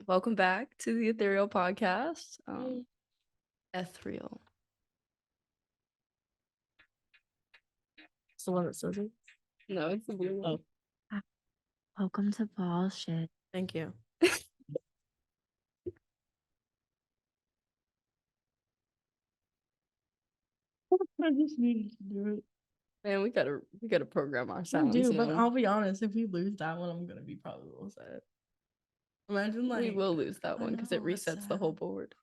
Welcome back to the Ethereal Podcast. Ethereal. It's the one that says it. No, it's the blue one. Oh, Welcome to bullshit. thank you. I just needed to do it. Man, we gotta program our I sounds. do, but now. I'll be honest. If we lose that one, I'm gonna be probably a little sad. Imagine we will lose that I one because it know, it's resets the whole sad. board.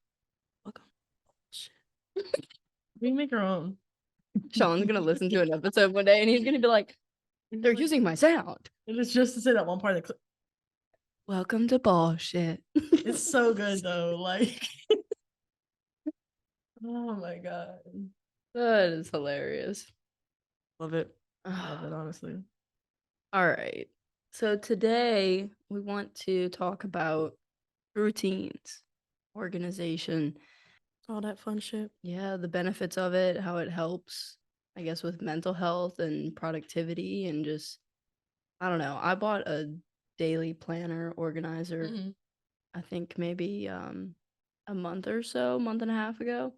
Welcome. Shit. We can make our own. Sean's gonna listen to an episode one day and he's gonna be like, "They're using my sound." And it's just to say that one part that Welcome to bullshit. it's so good though. Like, oh my god, That is hilarious. love it. Love it, honestly. All right. So today we want to talk about routines, organization. All that fun shit. Yeah, the benefits of it, how it helps, I guess, with mental health and productivity and just, I don't know. I bought a daily planner organizer, I think maybe a month and a half ago,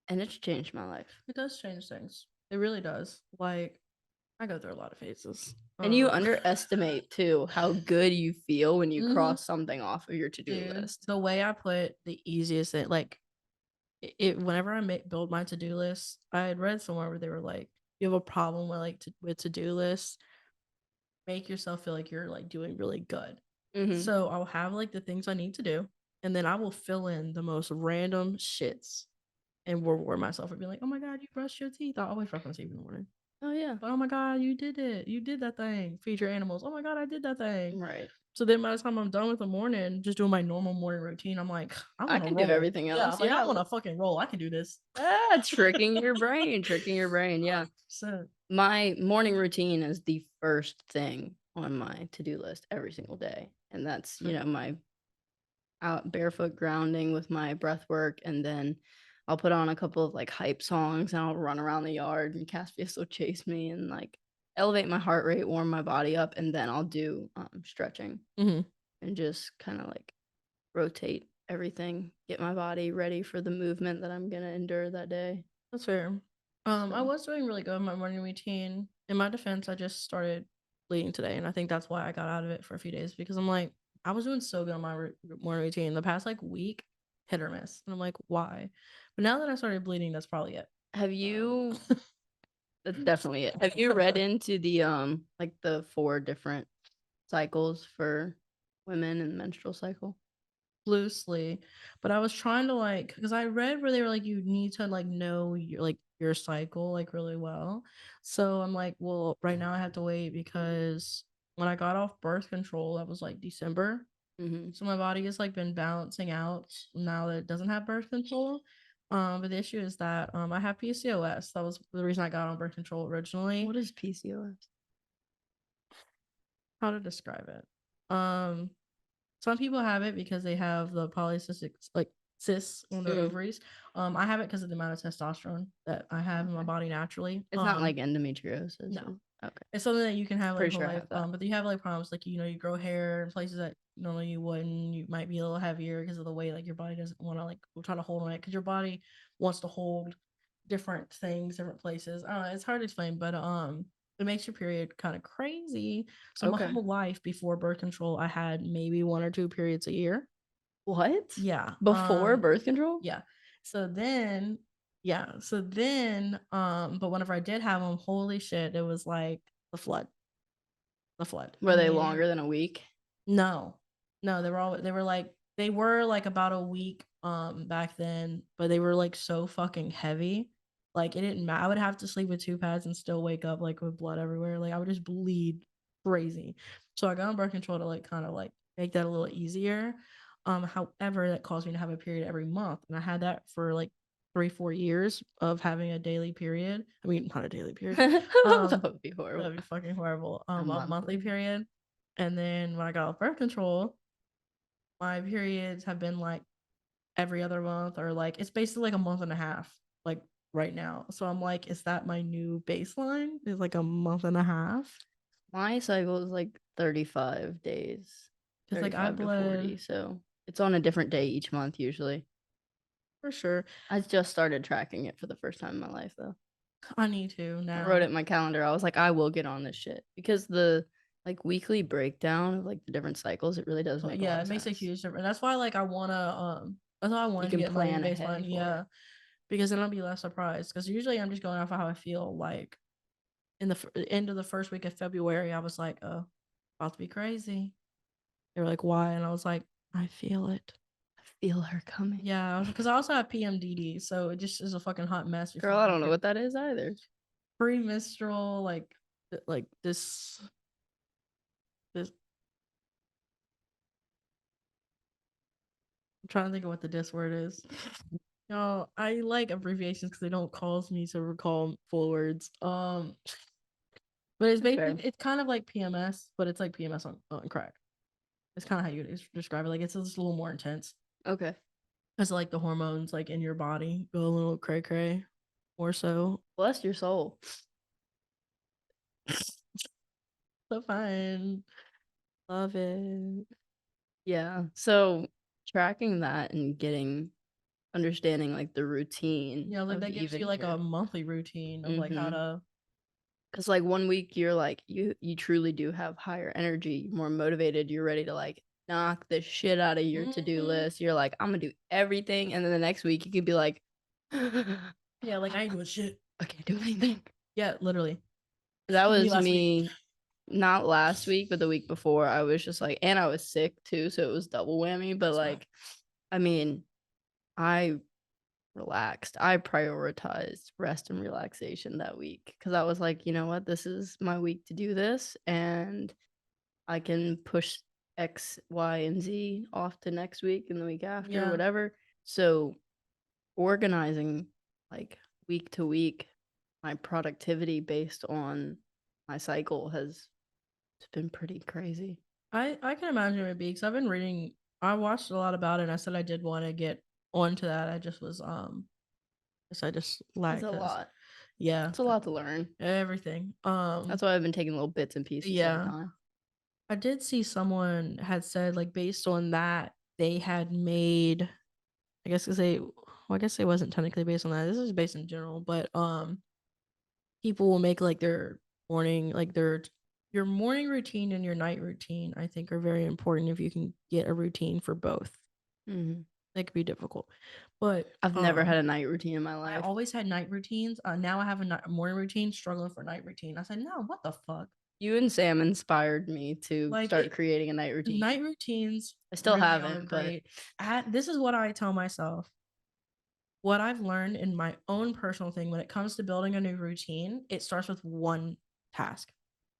and it's changed my life. It does change things. It really does. Like, I go through a lot of phases. And you underestimate too how good you feel when you cross something off of your to-do list. The way I put the easiest thing, like it whenever I build my to-do list, I had read somewhere where they were like, you have a problem with with to-do lists, make yourself feel like you're like doing really good. So I'll have like the things I need to do, and then I will fill in the most random shits and reward myself and be like, oh my god, you brushed your teeth. I always brush my teeth in the morning. Oh yeah. But oh my god, you did it. You did that thing. Feed your animals. Oh my god, I did that thing. Right. So then by the time I'm done with the morning, just doing my normal morning routine, I'm like, I can do everything else. Yeah, I'm like, I want to fucking roll. I can do this. Tricking your brain. Yeah. So My morning routine is the first thing on my to-do list every single day. And that's, my out barefoot grounding with my breath work, and then I'll put on a couple of like hype songs and I'll run around the yard and Caspius will chase me and like elevate my heart rate, warm my body up, and then I'll do stretching and just kind of like rotate everything, get my body ready for the movement that I'm gonna endure that day. That's fair. I was doing really good with my morning routine. In my defense, I just started bleeding today, and I think that's why I got out of it for a few days, because I'm like, I was doing so good on my morning routine. The past like week, hit or miss, and I'm like, why? But now that I started bleeding, that's probably it. Have you? That's definitely it. Have you read into the like the 4 different cycles for women and menstrual cycle? Loosely, but I was trying to like, because I read where they were like, you need to like know your cycle like really well. So I'm like, well, right now I have to wait because when I got off birth control, that was like December. So my body has like been balancing out now that it doesn't have birth control. But the issue is that I have PCOS. That was the reason I got on birth control originally. What is PCOS? How to describe it? Some people have it because they have the polycystic like cysts on their ovaries. I have it because of the amount of testosterone that I have in my body naturally. It's not like endometriosis. No. Okay. It's something that you can have like Pretty sure I have that. but you have like problems like you grow hair in places that normally you wouldn't. You might be a little heavier because of the way like your body doesn't want to like try to hold on it, because your body wants to hold different things, different places. I don't know. It's hard to explain, but it makes your period kind of crazy. So my whole life before birth control, I had maybe 1 or 2 periods a year. What? Yeah. Before birth control? Yeah. So then, but whenever I did have them, holy shit, it was like the flood. The flood. Were they longer than a week? No, they were like about a week back then, but they were like so fucking heavy. Like it didn't matter. I would have to sleep with 2 pads and still wake up like with blood everywhere. Like I would just bleed crazy. So I got on birth control to like kind of like make that a little easier. However, that caused me to have a period every month, and I had that for like 3-4 years of having a daily period. I mean, not a daily period. That would be horrible. That'd be fucking horrible. A monthly period. And then when I got off birth control, my periods have been like every other month, or like it's basically like a month and a half, like right now. So I'm like, is that my new baseline? Is like a month and a half? My cycle is like 35 days. It's like I bled 40, so It's on a different day each month usually. For sure. I just started tracking it for the first time in my life though. I need to now. I wrote it in my calendar. I was like, I will get on this shit because the like weekly breakdown of like the different cycles, it really does make a lot Yeah, of it makes a sense. huge difference. That's why like I wanna that's why I wanted to can get plan money ahead baseline. for Yeah. it. Because then I'll be less surprised. Because usually I'm just going off of how I feel. Like in the end of the first week of February, I was like, oh, about to be crazy. They were like, why? And I was like, I feel it. I feel her coming. Yeah, because I also have PMDD, so it just is a fucking hot mess. Girl, I don't know what that is either. Premenstrual, like this. I'm trying to think of what the dis word is. No, I like abbreviations because they don't cause me to recall full words. But it's basically it's kind of like PMS, but it's like PMS on crack. It's kind of how you describe it. Like it's just a little more intense. Okay. Because like the hormones like in your body go a little cray cray, more so. Bless your soul. So fun. Love it. Yeah. So tracking that and understanding like the routine. Yeah, like that gives you like a monthly routine of like how to. Because like 1 week you're like you truly do have higher energy, more motivated, you're ready to like knock the shit out of your to-do list. You're like, I'm gonna do everything, and then the next week you can be like, yeah, like I ain't doing shit. I can't do anything. Yeah, literally. That was me. me. Not last week, but the week before. I was just like, and I was sick too, so it was double whammy. But like, I mean, I relaxed. I prioritized rest and relaxation that week because I was like, you know what, this is my week to do this, and I can push X, Y, and Z off to next week and the week after, whatever. So organizing like week to week my productivity based on my cycle has been pretty crazy. I can imagine it would be because I've been reading. I watched a lot about it. And I said I did want to get onto that. I just was I just lacked It's a lot. Yeah, it's a lot to learn. Everything. That's why I've been taking little bits and pieces at a time. I did see someone had said like based on that they had made. I guess because I guess it wasn't technically based on that. This is based in general, but people will make like their morning, like your morning routine and your night routine. I think are very important if you can get a routine for both. That could be difficult, but I've never had a night routine in my life. I always had night routines. Now I have a morning routine, struggling for a night routine. I said, no, what the fuck? You and Sam inspired me to start creating a night routine. Night routines. I still haven't, but this is what I tell myself. What I've learned in my own personal thing when it comes to building a new routine, it starts with one task.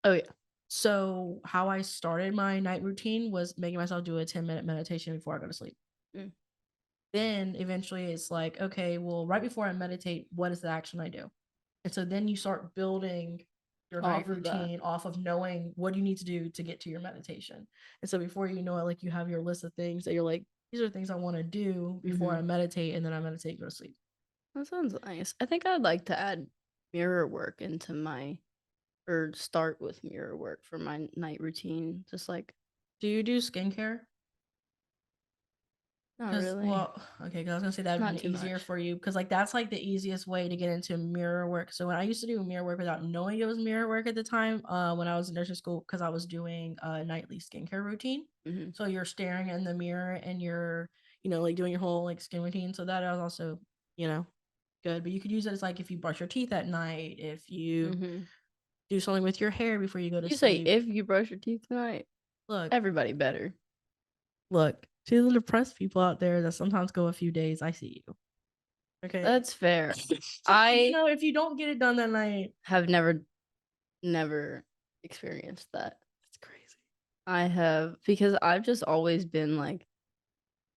Oh, yeah. So how I started my night routine was making myself do a 10-minute meditation before I go to sleep. Then eventually it's like, okay, well, right before I meditate, what is the action I do? And so then you start building your night routine off of knowing what you need to do to get to your meditation. And so before you know it, like you have your list of things that you're like, these are things I want to do before I meditate, and then I meditate and go to sleep. That sounds nice. I think I'd like to add mirror work into or start with mirror work for my night routine. Just like, do you do skincare? Not really. Well, okay, because I was gonna say that would be easier for you because like that's like the easiest way to get into mirror work. So when I used to do mirror work without knowing it was mirror work at the time, when I was in nursing school, because I was doing a nightly skincare routine. So you're staring in the mirror and you're, like doing your whole like skin routine. So that was also, good. But you could use it as like if you brush your teeth at night, if you do something with your hair before you go to sleep. You say if you brush your teeth tonight. Look, everybody better. Look. To the depressed people out there that sometimes go a few days, I see you. Okay. That's fair. If you don't get it done that night. Have never experienced that. That's crazy. I have, because I've just always been like,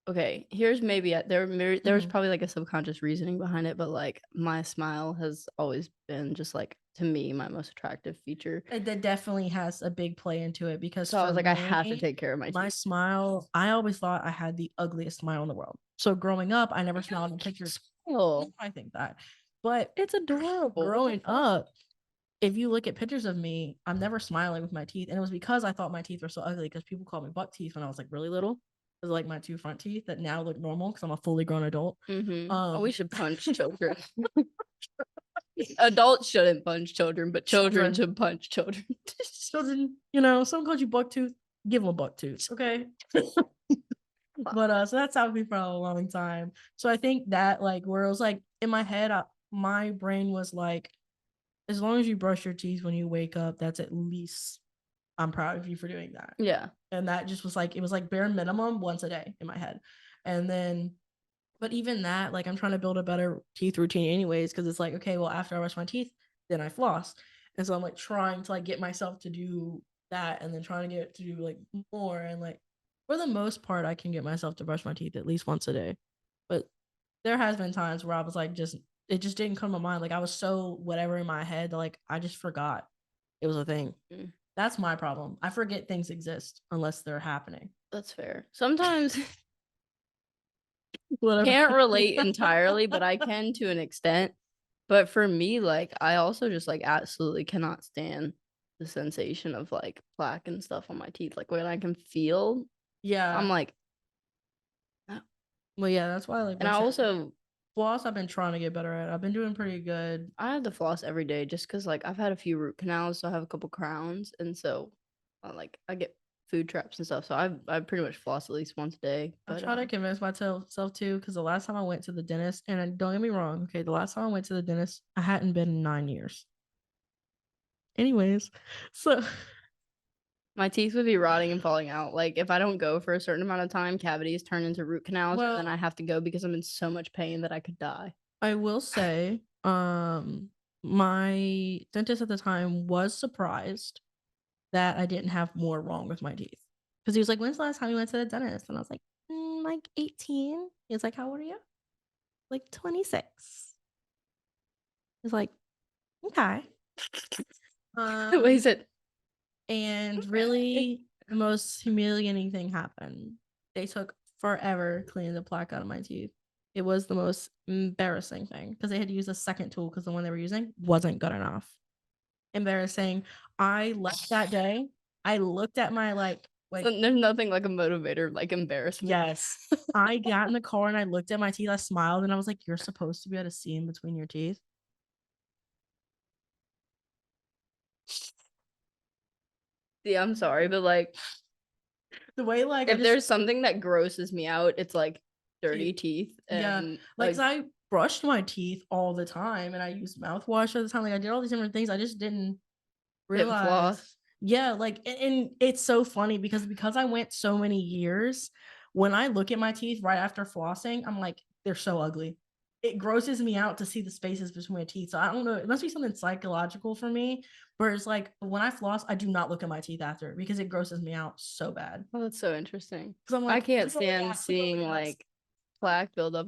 okay, here's maybe there was probably like a subconscious reasoning behind it, but like my smile has always been just like, to me, my most attractive feature. That definitely has a big play into it because I was like, I have to take care of my teeth. Smile. I always thought I had the ugliest smile in the world. So growing up, I never smiled in pictures. I think that, but it's adorable. Growing up, if you look at pictures of me, I'm never smiling with my teeth, and it was because I thought my teeth were so ugly because people called me buck teeth when I was like really little. is like my 2 front teeth that now look normal because I'm a fully grown adult. We should punch children. Adults shouldn't punch children, but children should punch children. Children, someone called you buck tooth, give them a buck tooth, okay? But so that's how me for a long time. So I think that like where it was like in my head, my brain was like, as long as you brush your teeth when you wake up, that's at least I'm proud of you for doing that. Yeah. And that just was like, it was like bare minimum once a day in my head. And then, but even that, like I'm trying to build a better teeth routine anyways, because it's like, okay, well, after I brush my teeth, then I floss. And so I'm like trying to like get myself to do that and then trying to get to do like more. And like for the most part, I can get myself to brush my teeth at least once a day. But there has been times where I was like, it just didn't come to mind. Like I was so whatever in my head that like I just forgot it was a thing. That's my problem. I forget things exist unless they're happening. That's fair. Sometimes Whatever. can't relate entirely, but I can to an extent. But for me, like I also just like absolutely cannot stand the sensation of like plaque and stuff on my teeth. Like when I can feel, I'm like, no. Well, yeah, that's why. Like, and I also floss. I've been trying to get better at. I've been doing pretty good. I have to floss every day just because like I've had a few root canals, so I have a couple crowns, and so I get food traps and stuff. So I pretty much floss at least once a day. But I try to convince myself too, because the last time I went to the dentist, and don't get me wrong, okay, the last time I went to the dentist, I hadn't been in 9 years. Anyways, so my teeth would be rotting and falling out. Like if I don't go for a certain amount of time, cavities turn into root canals, and then I have to go because I'm in so much pain that I could die. I will say, my dentist at the time was surprised that I didn't have more wrong with my teeth. Because he was like, when's the last time you went to the dentist? And I was like, like 18. He was like, how old are you? Like 26. He's like, okay. What is it? And really, the most humiliating thing happened. They took forever cleaning the plaque out of my teeth. It was the most embarrassing thing because they had to use a second tool because the one they were using wasn't good enough. Embarrassing. I left that day. I looked at my like there's nothing like a motivator like embarrassment. Yes. I got in the car and I looked at my teeth. I smiled and I was like, you're supposed to be able to see in between your teeth. Yeah, I'm sorry, but like the way like if there's something that grosses me out, it's like dirty teeth. And, like I brushed my teeth all the time and I used mouthwash all the time. Like I did all these different things. I just didn't realize. Yeah, like and it's so funny because I went so many years. When I look at my teeth right after flossing, I'm like, they're so ugly. It grosses me out to see the spaces between my teeth. So I don't know. It must be something psychological for me. Where it's like when I floss, I do not look at my teeth after because it grosses me out so bad. Oh, that's so interesting. Because I'm like, I can't stand seeing like plaque build up.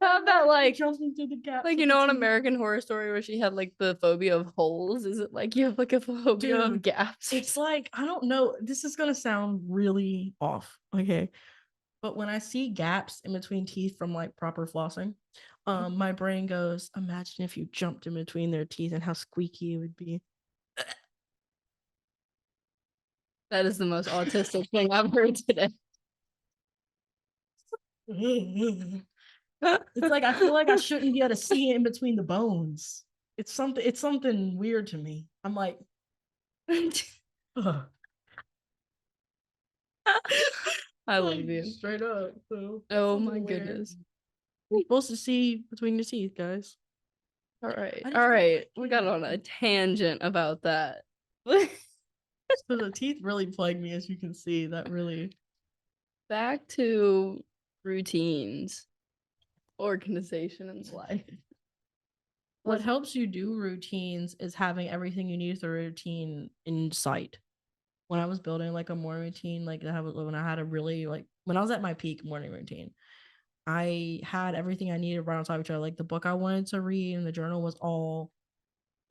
Have that like you know an American Horror Story where she had like the phobia of holes? Is it like you have like a phobia of gaps? It's like I don't know. This is gonna sound really off, okay? But when I see gaps in between teeth from like proper flossing, my brain goes, imagine if you jumped in between their teeth and how squeaky it would be. That is the most autistic thing I've heard today. It's like I feel like I shouldn't be able to see it in between the bones. It's something weird to me. I'm like, I love you. Straight up. So oh my goodness. You're supposed to see between your teeth, guys. All right. We got on a tangent about that. So the teeth really plague me, as you can see. That really. Back to routines, organization, and life. What helps you do routines is having everything you need for a routine in sight. When I was building like a morning routine, like when I had a really like when I was at my peak morning routine, I had everything I needed right on top of each other. Like the book I wanted to read and the journal was all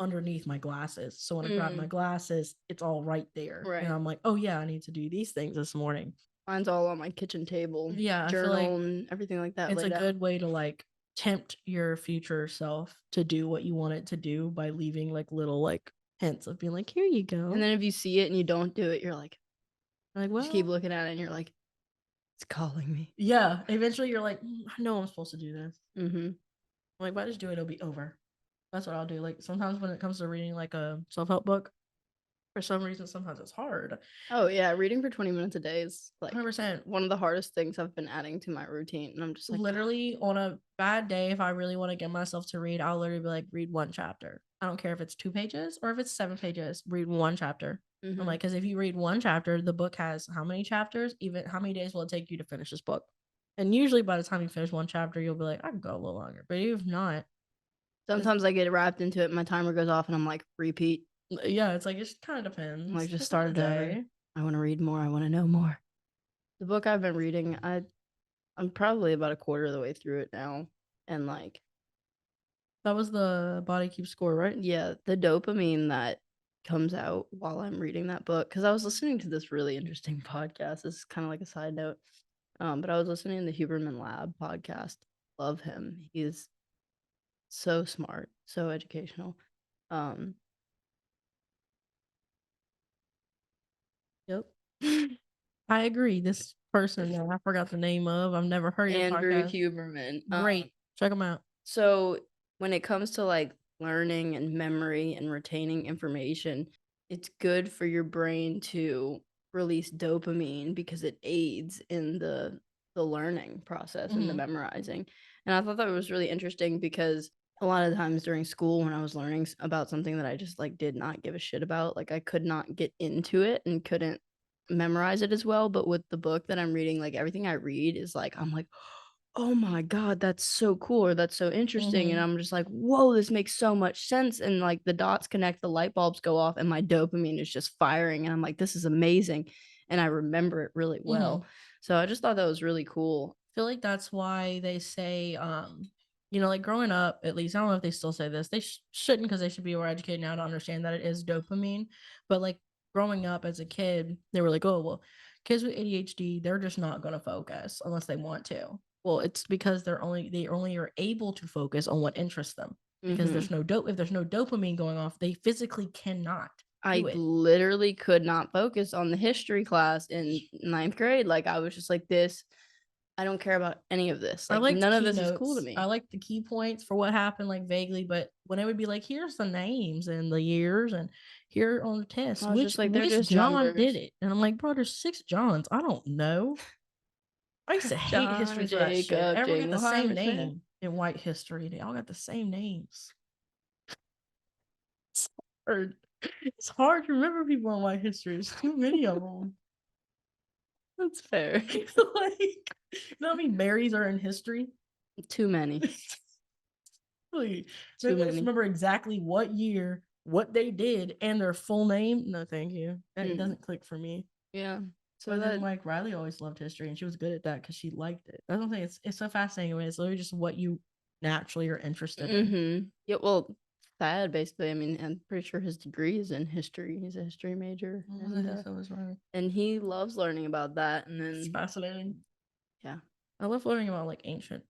underneath my glasses. So when I grab my glasses, it's all right there. Right. And I'm like, oh yeah, I need to do these things this morning. Mine's all on my kitchen table. Yeah, journal and everything like that. It's a good way to like tempt your future self to do what you want it to do by leaving like little like hints of being like, here you go. And then if you see it and you don't do it, you're like, well, just keep looking at it and you're like, it's calling me. Yeah. Eventually you're like, I know I'm supposed to do this. Mm-hmm. I'm like, if I just do it, it'll be over. That's what I'll do. Like sometimes when it comes to reading like a self-help book, for some reason, sometimes it's hard. Oh yeah, reading for 20 minutes a day is like 100%. one of the hardest things I've been adding to my routine. And I'm just like, literally on a bad day, if I really want to get myself to read, I'll literally be like, read one chapter. I don't care if it's 2 pages or if it's 7 pages, read one chapter. mm-hmm. I'm like, because if you read one chapter, the book has how many chapters? Even how many days will it take you to finish this book? And usually by the time you finish one chapter, you'll be like, I can go a little longer. But if not, Sometimes I get wrapped into it, my timer goes off and I'm like, repeat. yeah, it's like, it kind of depends. I'm like, just It's start a it over. day. I want to read more. I want to know more. The book I've been reading, I'm probably about a quarter of the way through it now. And like, That was the Body Keeps Score, right? yeah, the dopamine that comes out while I'm reading that book, because I was listening to this really interesting podcast. This is kind of like a side note. But I was listening to the Huberman Lab podcast. Love him. He's so smart, so educational. Yep. I agree. This person that I forgot the name of, I've never heard of Andrew podcast. Huberman. Great. Check them out. So when it comes to like learning and memory and retaining information, it's good for your brain to release dopamine because it aids in the learning process and the memorizing. And I thought that was really interesting because a lot of times during school when I was learning about something that I just like did not give a shit about, like I could not get into it and couldn't memorize it as well. But with the book that I'm reading, like everything I read is like, I'm like, oh my God, that's so cool, or that's so interesting. And I'm just like, whoa, this makes so much sense. And like the dots connect, the light bulbs go off, and my dopamine is just firing. And I'm like, this is amazing. And I remember it really well. So I just thought that was really cool. I feel like that's why they say, like growing up, at least, I don't know if they still say this. They shouldn't, because they should be more educated now to understand that it is dopamine. But like growing up as a kid, they were like, oh, well, kids with ADHD, they're just not going to focus unless they want to. Well, it's because they only are able to focus on what interests them, because there's no if there's no dopamine going off, they physically cannot. I literally could not focus on the history class in 9th grade. Like I was just like this. I don't care about any of this. Like none of this is cool to me. I like the key points for what happened, like vaguely, but when it would be like, here's the names and the years, and here on the test, which John did it, and I'm like, bro, there's 6 Johns. I don't know. I used to hate history for that shit. Everyone got the same name in white history. They all got the same names. It's hard to remember people in white history. There's too many of them. That's fair. Like, you know how many Marys are in history? Too many. Really? So I just remember exactly what year, what they did, and their full name. No, thank you. It doesn't click for me. Yeah. So then, like, Riley always loved history, and she was good at that because she liked it. I don't think it's so fascinating when it's literally just what you naturally are interested in. Yeah. Well, Thad basically. I mean, I'm pretty sure his degree is in history. He's a history major, and he loves learning about that. And then it's fascinating. Yeah, I love learning about like ancient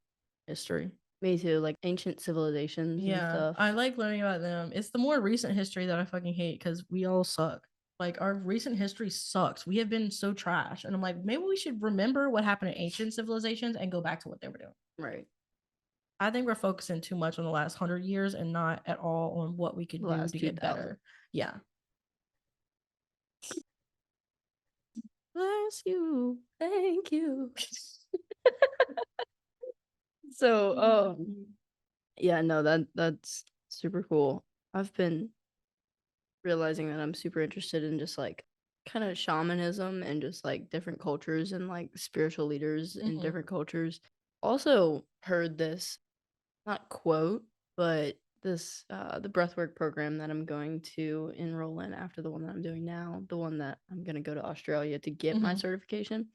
history. Me too, like ancient civilizations and stuff. I like learning about them. It's the more recent history that I fucking hate because we all suck. Like our recent history sucks. We have been so trash. And I'm like, maybe we should remember what happened in ancient civilizations and go back to what they were doing. Right. I think we're focusing too much on the last 100 years and not at all on what we could do to get better. Yeah. Bless you. Thank you. So, yeah, no, that's super cool. I've been realizing that I'm super interested in just like kind of shamanism and just like different cultures and like spiritual leaders in different cultures. Also heard this, not quote, but this the breathwork program that I'm going to enroll in after the one that I'm doing now, the one that I'm gonna go to Australia to get my certification.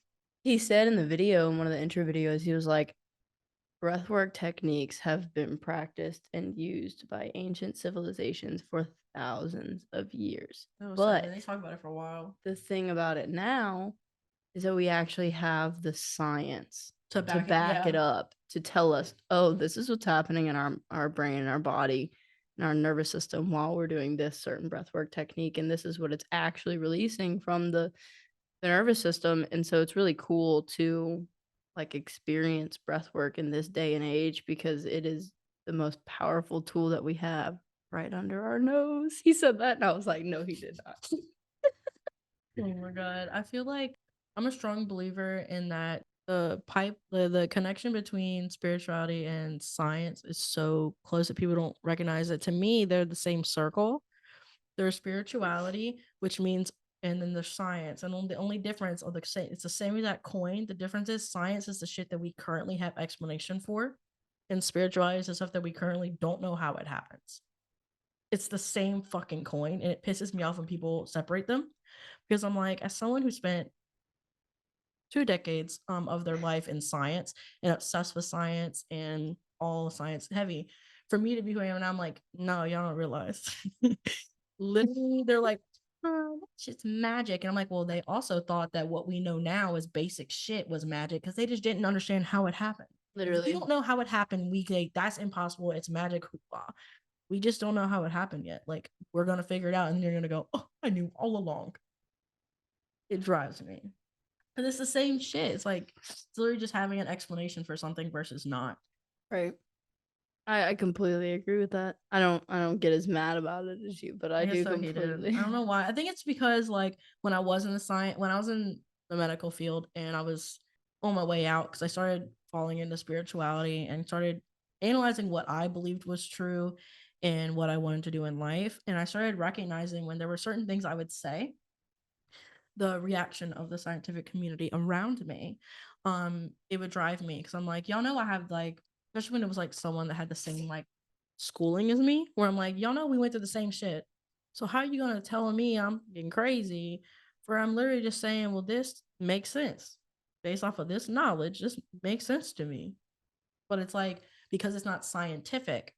He said in the video, in one of the intro videos, he was like, breathwork techniques have been practiced and used by ancient civilizations for thousands of years. But they talk about it for a while. The thing about it now is that we actually have the science to back it up, to tell us, oh, this is what's happening in our brain and our body. in our nervous system while we're doing this certain breathwork technique, and this is what it's actually releasing from the nervous system. And so it's really cool to like experience breathwork in this day and age because it is the most powerful tool that we have right under our nose. He said that, and I was like, no, he did not. Oh my god. I feel like I'm a strong believer in that the connection between spirituality and science is so close that people don't recognize it. To me, they're the same circle. There's spirituality, which means, and then there's science. And the only difference of the same, it's the same exact coin. The difference is science is the shit that we currently have explanation for, and spirituality is the stuff that we currently don't know how it happens. It's the same fucking coin, and it pisses me off when people separate them, because I'm like, as someone who spent 2 decades of their life in science and obsessed with science and all science heavy, for me to be who I am now, I'm like, no, y'all don't realize. Literally, they're like, oh, that's just magic. And I'm like, well, they also thought that what we know now is basic shit was magic because they just didn't understand how it happened. Literally. We don't know how it happened. We say that's impossible. It's magic. Hoopla. We just don't know how it happened yet. Like, we're gonna figure it out, and you're gonna go, oh, I knew all along. It drives me. But it's the same shit. It's like it's literally just having an explanation for something versus not. Right. I completely agree with that. I don't get as mad about it as you, but I do So hated. completely. I don't know why. I think it's because like when I was in the medical field and I was on my way out, because I started falling into spirituality and started analyzing what I believed was true and what I wanted to do in life. And I started recognizing when there were certain things I would say, the reaction of the scientific community around me, it would drive me, because I'm like, y'all know I have like, especially when it was like someone that had the same like schooling as me, where I'm like, y'all know we went through the same shit, so how are you gonna tell me I'm getting crazy for I'm literally just saying, well, this makes sense based off of this knowledge, this makes sense to me. But it's like, because it's not scientific,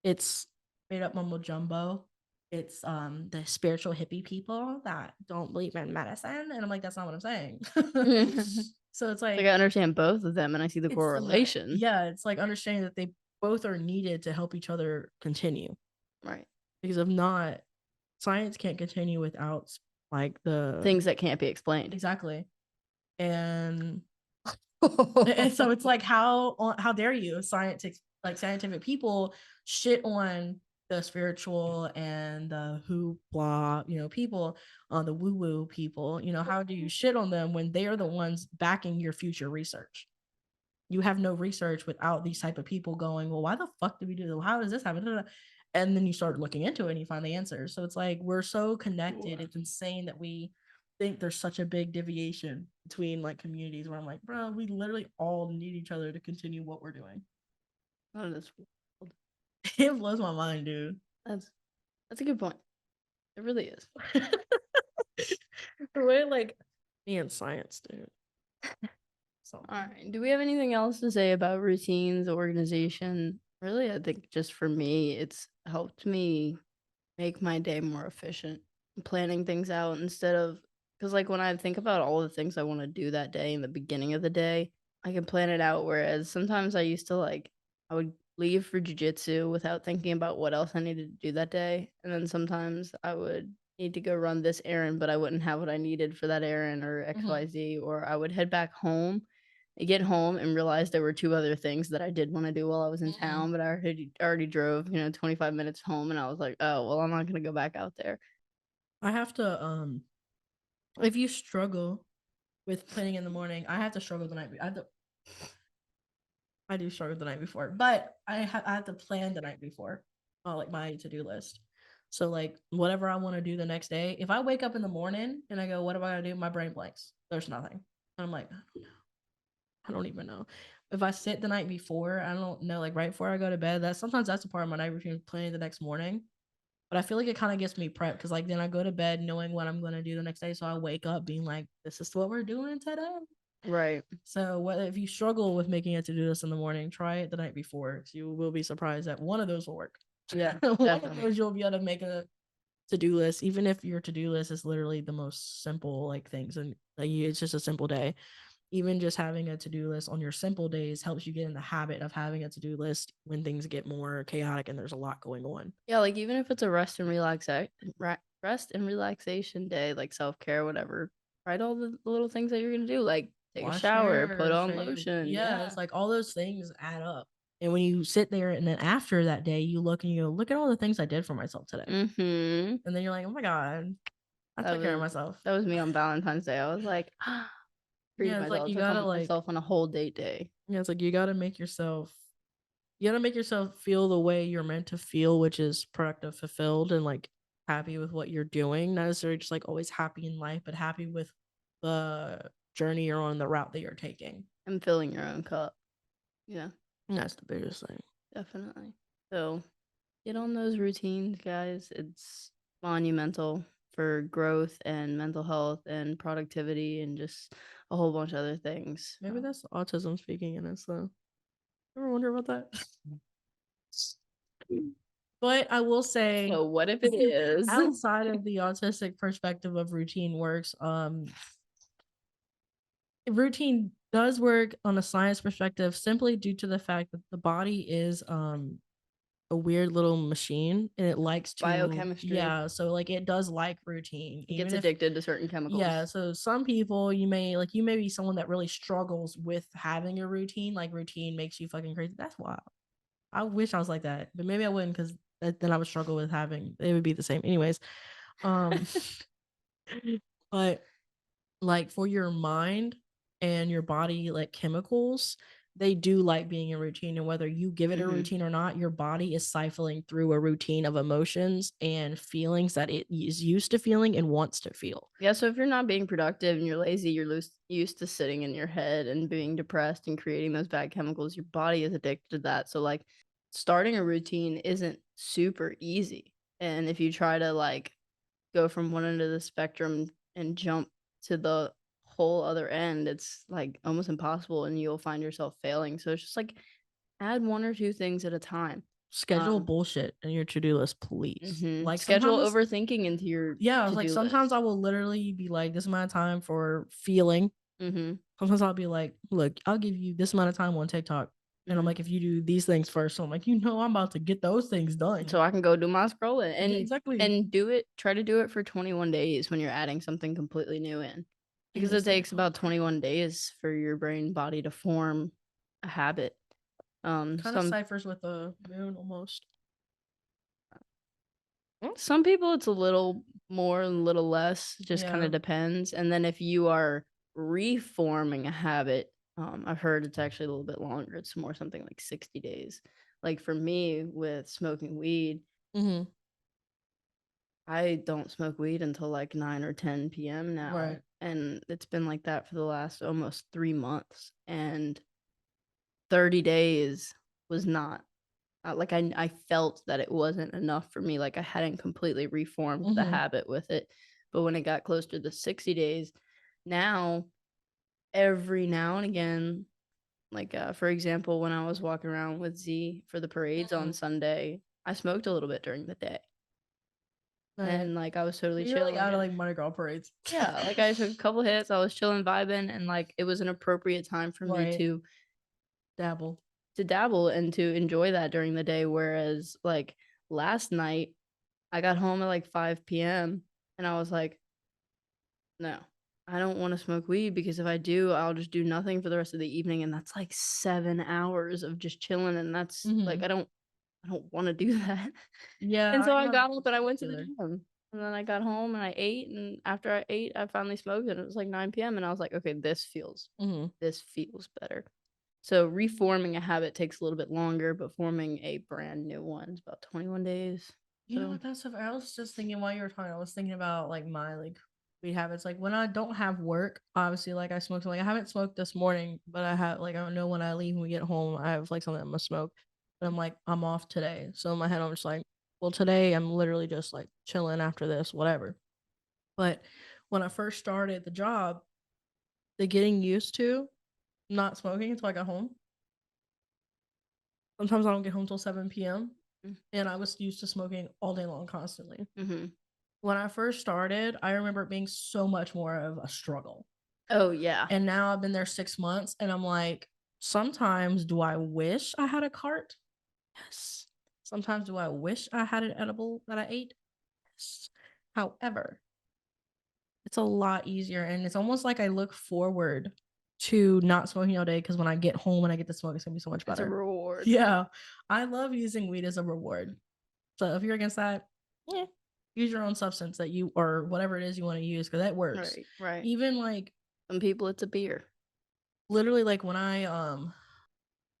it's made up mumbo jumbo. It's the spiritual hippie people that don't believe in medicine, and I'm like, that's not what I'm saying. So it's like I understand both of them, and I see the correlation. Yeah, it's like understanding that they both are needed to help each other continue. Right. Because if not, science can't continue without like the things that can't be explained. Exactly. And so it's like, how dare you, scientific people shit on the spiritual and the hoopla, people, the woo woo people, how do you shit on them when they are the ones backing your future research? You have no research without these type of people going, well, why the fuck did we do this? How does this happen? And then you start looking into it and you find the answers. So it's like, we're so connected. It's insane that we think there's such a big deviation between like communities, where I'm like, bro, we literally all need each other to continue what we're doing. That is wild. It blows my mind, dude. That's a good point. It really is. The way like me and science, dude. So all right. Do we have anything else to say about routines, organization? Really, I think just for me, it's helped me make my day more efficient. Planning things out instead of, because like when I think about all the things I want to do that day in the beginning of the day, I can plan it out. Whereas sometimes I used to I would leave for jujitsu without thinking about what else I needed to do that day. And then sometimes I would need to go run this errand, but I wouldn't have what I needed for that errand or XYZ, or I would head back home. I get home and realize there were 2 other things that I did want to do while I was in town, but I already drove, 25 minutes home, and I was like, oh, well, I'm not going to go back out there. I have to, if you struggle with planning in the morning, I have to struggle the night. I do struggle the night before, but I have to plan the night before, like my to-do list. So like whatever I want to do the next day, if I wake up in the morning and I go, what am I gonna do? My brain blanks. There's nothing. And I'm like, I don't even know. If I sit the night before, I don't know, like right before I go to bed, that's a part of my night routine, planning the next morning. But I feel like it kind of gets me prepped, because like then I go to bed knowing what I'm going to do the next day. So I wake up being like, this is what we're doing today. Right. So if you struggle with making a to-do list in the morning, try it the night before. You will be surprised that one of those will work. Yeah. One of those you'll be able to make a to-do list, even if your to-do list is literally the most simple like things, and it's just a simple day. even just having a to-do list on your simple days helps you get in the habit of having a to-do list when things get more chaotic and there's a lot going on. Yeah, like even if it's a rest and relaxation day, like self-care, whatever, write all the little things that you're gonna do, like take a Wash shower, hair, put on shave. lotion. Yeah, it's like all those things add up. And when you sit there and then after that day, you look and you go, look at all the things I did for myself today. Mm-hmm. And then you're like, oh my God, I That took care of was myself. that was me on Valentine's Day. I was like, treated Yeah, it's like myself, you took gotta myself on a whole date day. yeah, it's like you gotta make yourself feel the way you're meant to feel, which is productive, fulfilled, and like happy with what you're doing. Not necessarily just like always happy in life, but happy with the journey you're on, the route that you're taking. And filling your own cup. Yeah, And that's the biggest thing. definitely. So get on those routines, guys. It's monumental for growth and mental health and productivity and just a whole bunch of other things. Maybe that's autism speaking in us though. Ever wonder about that? But I will say, So what if it is? outside of the autistic perspective of routine works, routine does work on a science perspective simply due to the fact that the body is a weird little machine and it likes to Biochemistry. Yeah, so like it does like routine. It gets addicted to certain chemicals. Yeah, so some people you may be someone that really struggles with having a routine. Like routine makes you fucking crazy. That's wild. I wish I was like that, but maybe I wouldn't because then I would struggle with having it would be the same. Anyways, but like for your mind and your body, like chemicals, they do like being in routine. And whether you give it a routine or not, your body is siphoning through a routine of emotions and feelings that it is used to feeling and wants to feel. Yeah, so if you're not being productive and you're lazy, you're used to sitting in your head and being depressed and creating those bad chemicals, your body is addicted to that. So like starting a routine isn't super easy. And if you try to like go from one end of the spectrum and jump to the whole other end, it's like almost impossible and you'll find yourself failing. So it's just like add one or two things at a time. Schedule bullshit in your to-do list, please. Like schedule overthinking into your like sometimes list. I will literally be like this amount of time for feeling. Sometimes I'll be like, look, I'll give you this amount of time on TikTok. And I'm like, if you do these things first, so I'm like, I'm about to get those things done. So I can go do my scrolling. And exactly. And try to do it for 21 days when you're adding something completely new in. Because it takes about 21 days for your brain body to form a habit. Kind of ciphers with the moon almost. Some people it's a little more and a little less, just kind of depends. And then if you are reforming a habit, I've heard it's actually a little bit longer. It's more something like 60 days. Like for me with smoking weed, I don't smoke weed until like 9 or 10 p.m. now. Right. And it's been like that for the last almost 3 months. And 30 days was not like I felt that it wasn't enough for me. Like I hadn't completely reformed the habit with it. But when it got closer to 60 days, now every now and again, like for example, when I was walking around with Z for the parades on Sunday, I smoked a little bit during the day. And like I was totally chilling out of like Mardi Gras parades. Yeah, like I took a couple hits, I was chilling, vibing, and like it was an appropriate time for me to dabble and to enjoy that during the day. Whereas like last night, I got home at like 5 p.m. and I was like, no, I don't want to smoke weed because if I do, I'll just do nothing for the rest of the evening, and that's like 7 hours of just chilling, and that's like I don't want to do that. Yeah. And so I got up and I went to the gym. And then I got home and I ate, and after I ate, I finally smoked, and it was like 9 p.m. and I was like, okay, this feels better. So reforming a habit takes a little bit longer, but forming a brand new one is about 21 days. You know what? That's what I was just thinking while you were talking. I was thinking about like my weed habits. Like when I don't have work, obviously, like I smoke. Like I haven't smoked this morning, but I have like I know when I leave and we get home, I have like something I'm gonna smoke. But I'm like I'm off today, so in my head I'm just like, well, today I'm literally just like chilling after this, whatever. But when I first started the job, the getting used to not smoking until I got home. Sometimes I don't get home till 7 p.m. And I was used to smoking all day long constantly. When I first started, I remember it being so much more of a struggle. Oh yeah. And now I've been there 6 months, and I'm like, sometimes do I wish I had a cart? Yes. Sometimes do I wish I had an edible that I ate? Yes. However, it's a lot easier, and it's almost like I look forward to not smoking all day because when I get home and I get to smoke, it's gonna be so much It's a better. reward. Yeah, I love using weed as a reward. So if you're against that, use your own substance that you or whatever it is you want to use because that works. Right. Even like Some people, it's a beer. literally like when I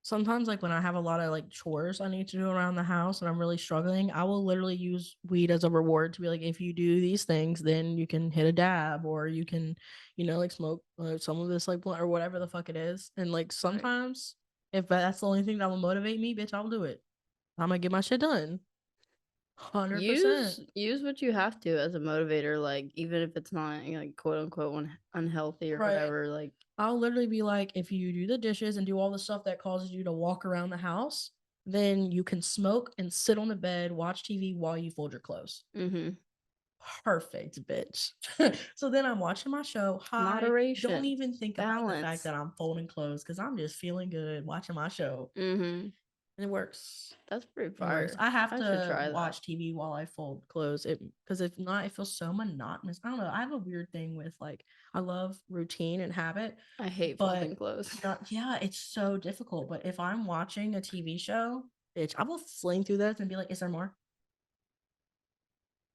sometimes like when I have a lot of like chores I need to do around the house and I'm really struggling, I will literally use weed as a reward to be like, if you do these things, then you can hit a dab or you can, like smoke some of this like blunt or whatever the fuck it is. And like sometimes if that's the only thing that will motivate me, bitch, I'll do it. I'm gonna get my shit done. 100%. Use what you have to as a motivator, like even if it's not like quote unquote unhealthy or Right. whatever. Like I'll literally be like, if you do the dishes and do all the stuff that causes you to walk around the house, then you can smoke and sit on the bed, watch TV while you fold your clothes. Perfect, bitch. So then I'm watching my show. Moderation. Don't even think about the fact Balance. that I'm folding clothes because I'm just feeling good watching my show. And it works. That's pretty It fire. works. I have should to try that. watch TV while I fold clothes. Because if not, it feels so monotonous. I don't know. I have a weird thing with like I love routine and habit. I hate folding clothes. Yeah, it's so difficult. But if I'm watching a TV show, bitch, I will fling through that and be like, "Is there more?"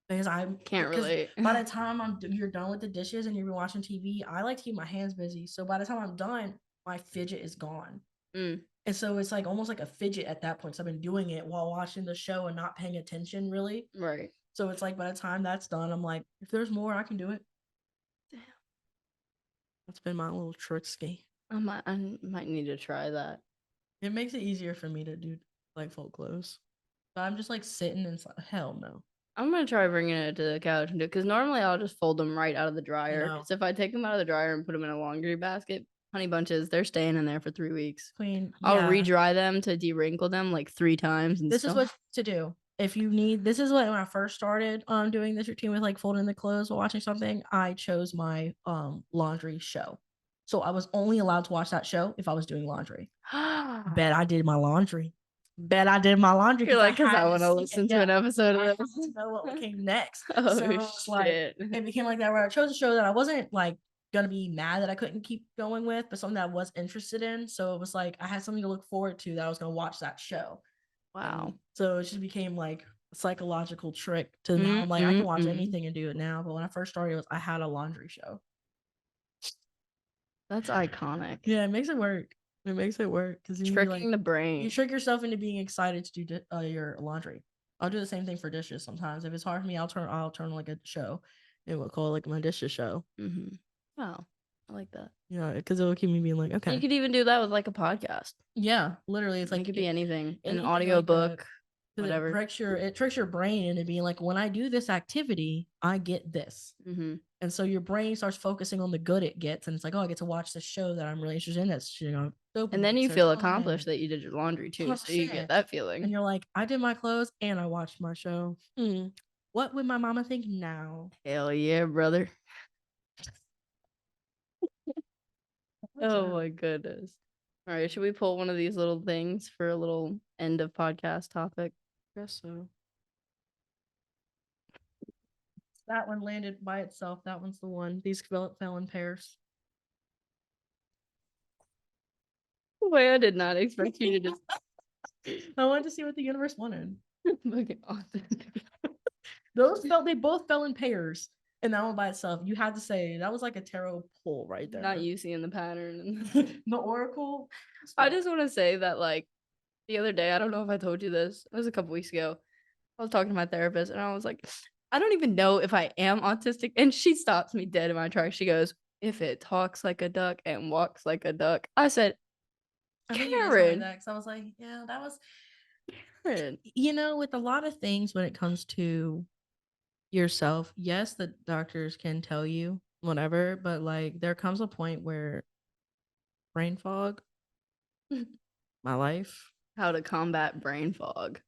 Because I Can't relate. By the time you're done with the dishes and you're watching TV, I like to keep my hands busy. So by the time I'm done, my fidget is gone. And so it's like almost like a fidget at that point. So I've been doing it while watching the show and not paying attention really. Right. So it's like by the time that's done, I'm like, if there's more, I can do it. Damn. That's been my little trick ski. I might need to try that. It makes it easier for me to do like fold clothes. But I'm just like sitting and hell no. I'm gonna try bringing it to the couch and do it because normally I'll just fold them right out of the dryer. No. Because if I take them out of the dryer and put them in a laundry basket, honey bunches, they're staying in there for 3 weeks. Clean. I'll Yeah. re-dry them to de-wrinkle them like 3 times. And This is what to do. If you need, this is what when I first started doing this routine with like folding the clothes while watching something, I chose my laundry show. So I was only allowed to watch that show if I was doing laundry. Bet I did my laundry. You're like, because I want to listen to an episode of this. To know what came next. Oh, so shit. like it became like that where I chose a show that I wasn't like gonna be mad that I couldn't keep going with, but something that I was interested in. So it was like I had something to look forward to that I was gonna watch that show. Wow. So it just became like a psychological trick to now I'm like I can watch anything and do it now. But when I first started, I had a laundry show. That's iconic. Yeah, it makes it work. It makes it work because tricking the brain. You trick yourself into being excited to do your laundry. I'll do the same thing for dishes sometimes. If it's hard for me, I'll turn like a show, and we'll call it like my dishes show. Wow, I like that. Yeah, because it will keep me being like, okay. You could even do that with like a podcast. Yeah, literally, it's like it could be anything, an like audiobook, whatever. It tricks your brain into being like, when I do this activity, I get this. And so your brain starts focusing on the good it gets, and it's like, oh, I get to watch this show that I'm really interested in. That's and then you feel accomplished that you did your laundry too, 100%. So you get that feeling. And you're like, I did my clothes and I watched my show. What would my mama think now? Hell yeah, brother. Oh my goodness. All right, should we pull one of these little things for a little end of podcast topic? I guess so. That one landed by itself. That one's the one. These fell in pairs. Wait, I did not expect you to just. I wanted to see what the universe wanted. Fucking awesome. They both fell in pairs. And that one by itself, you had to say that was like a tarot pull right there. Not you seeing the pattern. The oracle. I just want to say that like the other day, I don't know if I told you this. It was a couple weeks ago. I was talking to my therapist and I was like, I don't even know if I am autistic. And she stops me dead in my tracks. She goes, if it talks like a duck and walks like a duck. I said, Karen. I was like, yeah, that was Karen. With a lot of things when it comes to yourself, yes, the doctors can tell you whatever, but like there comes a point where brain fog, my life. How to combat brain fog.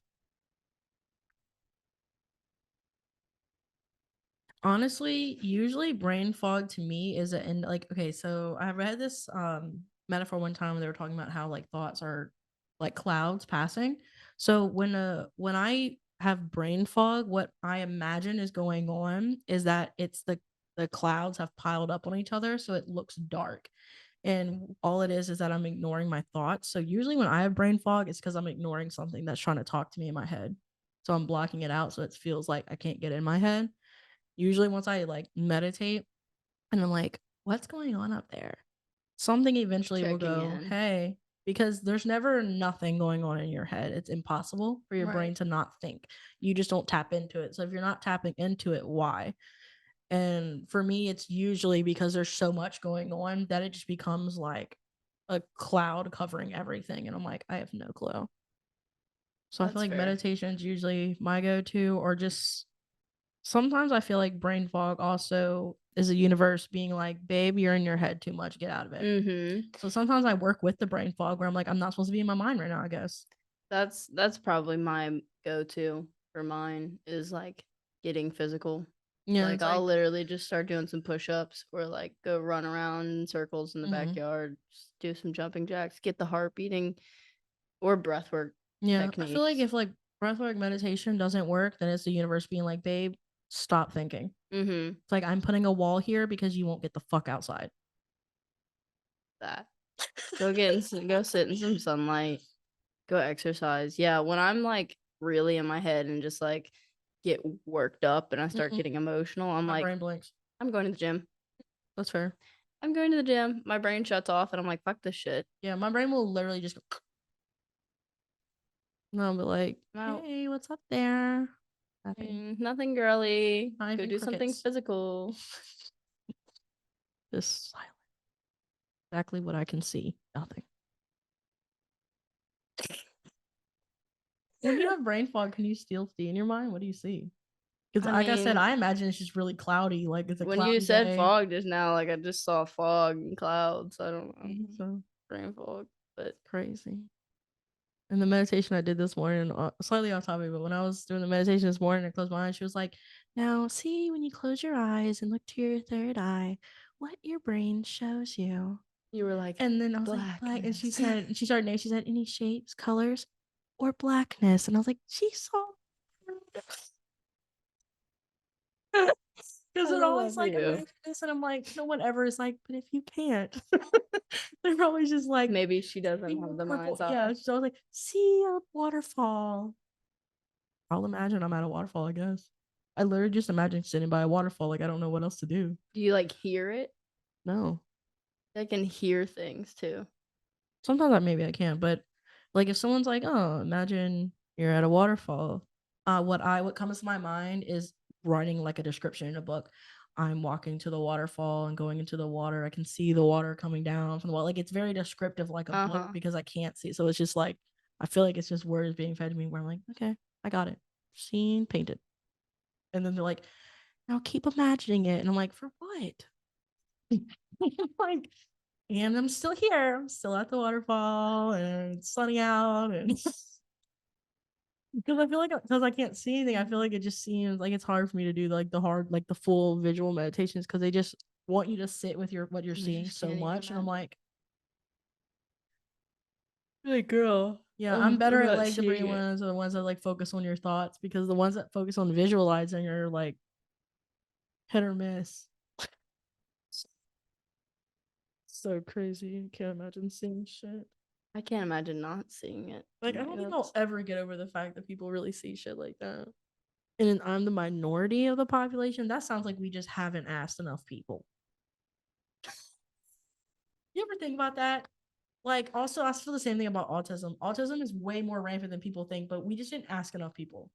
Honestly, usually brain fog to me is okay, so I read this metaphor one time where they were talking about how like thoughts are like clouds passing. So when I have brain fog, what I imagine is going on is that it's the clouds have piled up on each other so it looks dark. And all it is that I'm ignoring my thoughts. So usually when I have brain fog, it's because I'm ignoring something that's trying to talk to me in my head. So I'm blocking it out so it feels like I can't get in my head. Usually once I like meditate and I'm like, what's going on up there? Something eventually will Checking go, in. hey, because there's never nothing going on in your head. It's impossible for your brain Right. to not think. You just don't tap into it. So if you're not tapping into it, why? And for me, it's usually because there's so much going on that it just becomes like a cloud covering everything. And I'm like, I have no clue. So I feel That's like fair. meditation's usually my go-to, or just sometimes I feel like brain fog also is a universe being like, babe, you're in your head too much. Get out of it. Mm-hmm. So sometimes I work with the brain fog where I'm like, I'm not supposed to be in my mind right now, I guess. That's probably my go-to for mine is like getting physical. Yeah. Like It's I'll literally just start doing some push-ups or like go run around in circles in the Mhm. backyard, just do some jumping jacks, get the heart beating, or breath work yeah. I feel like techniques. if like breathwork meditation doesn't work, then it's the universe being like, babe, stop thinking. Mm-hmm. It's like, I'm putting a wall here because you won't get the fuck outside. That. Go sit in some sunlight, go exercise. Yeah, when I'm like really in my head and just like get worked up and I start Mhm. getting emotional, I'm My like, brain blinks. I'm going to the gym. That's fair. I'm going to the gym. My brain shuts off and I'm like, fuck this shit. Yeah, my brain will literally just go. And I'll be like, I'm out. hey, what's up there? Nothing. Nothing girly. Not Go even do something crickets. physical. Just silent. Exactly what I can see. Nothing. When you have brain fog, can you still see in your mind? What do you see? Because, I like I said, mean, I imagine it's just really cloudy. Like it's a when you cloudy said day. fog just now, like I just saw fog and clouds. I don't know. So Brain fog, but crazy. And the meditation I did this morning, slightly off topic, but when I was doing the meditation this morning, I closed my eyes. She was like, "Now, see when you close your eyes and look to your third eye, what your brain shows you." you were like, And then I was like, black. And she started naming, she said, any shapes, colors, or blackness. And I was like, she saw. Because I it always love like you. imagine this, and I'm like, no one ever is like, but if you can't, they're always just like, maybe she doesn't see have a the mind's waterfall. eye. Yeah, she's always like, see a waterfall. I'll imagine I'm at a waterfall, I guess. I literally just imagine sitting by a waterfall. Like, I don't know what else to do. Do you like hear it? No. I can hear things too. Sometimes maybe I can, but like if someone's like, oh, imagine you're at a waterfall. What comes to my mind is writing like a description in a book. I'm walking to the waterfall and going into the water. I can see the water coming down from the wall. Like it's very descriptive, like a book, because I can't see. So it's just like I feel like it's just words being fed to me where I'm like, okay, I got it. Seen, painted. And then they're like, now keep imagining it. And I'm like, for what? Like, and I'm still here. I'm still at the waterfall and it's sunny out. And because I feel like because I can't see anything, I feel like it just seems like it's hard for me to do like the full visual meditations because they just want you to sit with what you're You seeing just so can't much. even And I'm like, hey girl. yeah, I'm better at not like the brain seeing it. ones or the ones that like focus on your thoughts, because the ones that focus on visualizing are like hit or miss. So crazy. I can't imagine seeing shit. I can't imagine not seeing it. Like, I don't think I'll ever get over the fact that people really see shit like that. And then I'm the minority of the population. That sounds like we just haven't asked enough people. You ever think about that? Like, also, I feel the same thing about autism. Autism is way more rampant than people think, but we just didn't ask enough people.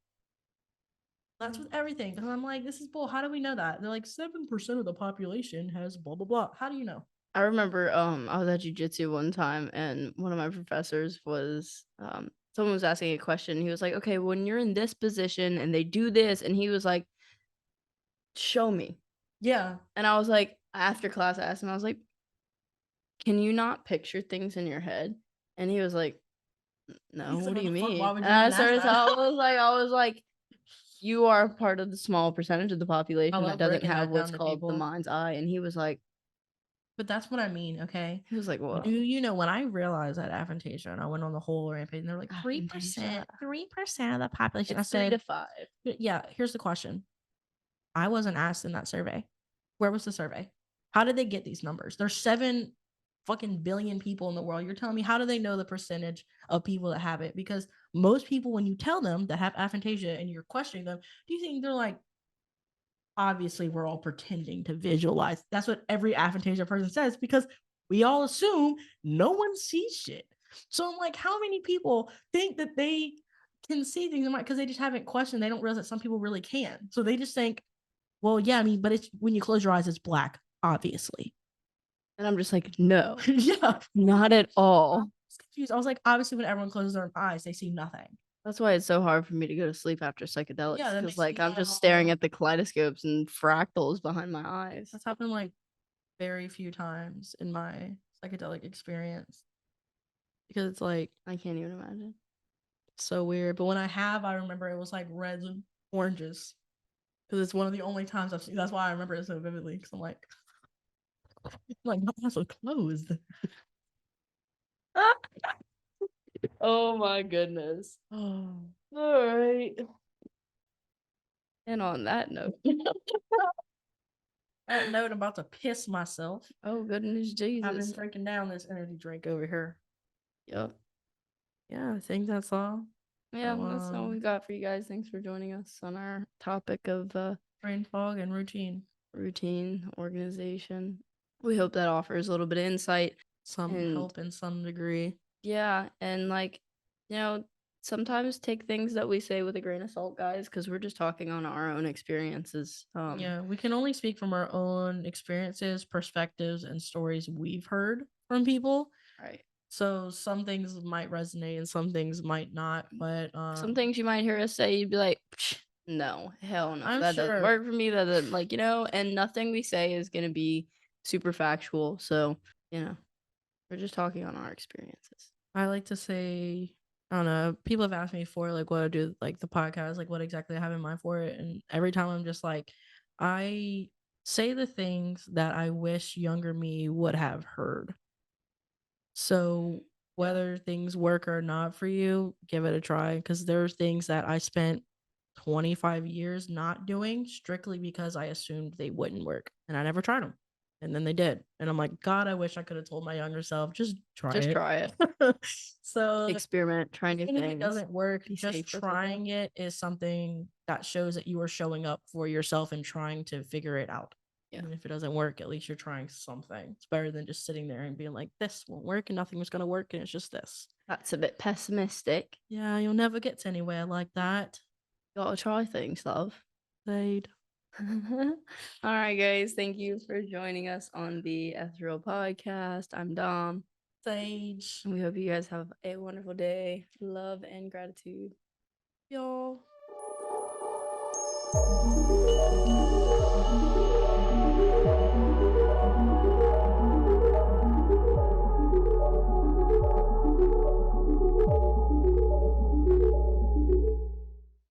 That's with everything. Because I'm like, this is bull. How do we know that? They're like, 7% of the population has blah, blah, blah. How do you know? I remember I was at jujitsu one time and one of my professors was someone was asking a question. He was like, okay, when you're in this position and they do this, and he was like, show me. Yeah. And I was like, after class, I asked him, I was like, can you not picture things in your head? And he was like, no, He's what like, do you the fuck? mean? Why would And you I even ask started, that? I was like, you are part of the small percentage of the population that love doesn't breaking have that what's down to called the people. mind's eye. And he was like, But that's what I mean, okay? whoa. You know, when I realized that aphantasia and I went on the whole rampage, and they're like 3%, Aphantasia. 3% of the population. It's I 3 said, to 5. yeah, here's the question. I wasn't asked in that survey. Where was the survey? How did they get these numbers? There's 7 fucking billion people in the world. You're telling me, how do they know the percentage of people that have it? Because most people, when you tell them that have aphantasia and you're questioning them, do you think they're like, obviously we're all pretending to visualize? That's what every aphantasia person says, because we all assume no one sees shit. So I'm like, how many people think that they can see things? Because they just haven't questioned. They don't realize that some people really can. So they just think, well, yeah, I mean, but it's when you close your eyes, it's black, obviously. And I'm just like, no, Yeah, not at all. I was confused. I was like, obviously, when everyone closes their eyes, they see nothing. That's why it's so hard for me to go to sleep after psychedelics. Yeah, that Because makes like I'm me just all- staring at the kaleidoscopes and fractals behind my eyes. That's happened like very few times in my psychedelic experience, because it's like I can't even imagine. so weird. But when I remember it was like reds and oranges, because it's one of the only times I've seen. That's why I remember it so vividly. Because I'm like my eyes are closed. Oh my goodness. Oh. All right. And on that note, That note, I'm about to piss myself. oh goodness I've been Jesus. drinking down this energy drink over here. Yep. Yeah, I think that's all. Yeah, that's all we got for you guys. Thanks for joining us on our topic of Brain fog and routine. routine organization. We hope that offers a little bit of insight. Some And- help in some degree. Yeah, and like, you know, sometimes take things that we say with a grain of salt, guys, because we're just talking on our own experiences. Yeah, we can only speak from our own experiences, perspectives, and stories we've heard from people. Right. So some things might resonate and some things might not. But Some things you might hear us say, you'd be like, no, hell no. I'm That sure. doesn't work for me. That doesn't, like, you know, and nothing we say is going to be super factual. So, you know, we're just talking on our experiences. I like to say, I don't know, people have asked me for like what I do, like the podcast, like what exactly I have in mind for it. And every time I'm just like, I say the things that I wish younger me would have heard. So whether things work or not for you, give it a try. Because there's things that I spent 25 years not doing strictly because I assumed they wouldn't work. And I never tried them. And then they did. And I'm like, God, I wish I could have told my younger self, just try Just it. try it. So Experiment, try new even if things. it doesn't work, Be just safe with it, though. trying it is something that shows that you are showing up for yourself and trying to figure it out. Yeah. Even if it doesn't work, at least you're trying something. It's better than just sitting there and being like, this won't work and nothing was going to work and it's just this. That's a bit pessimistic. Yeah, you'll never get to anywhere like that. Gotta try things, love. They'd. All right, guys. Thank you for joining us on the Ethereal Podcast. I'm Dom. Saige. And we hope you guys have a wonderful day. Love and gratitude. Y'all.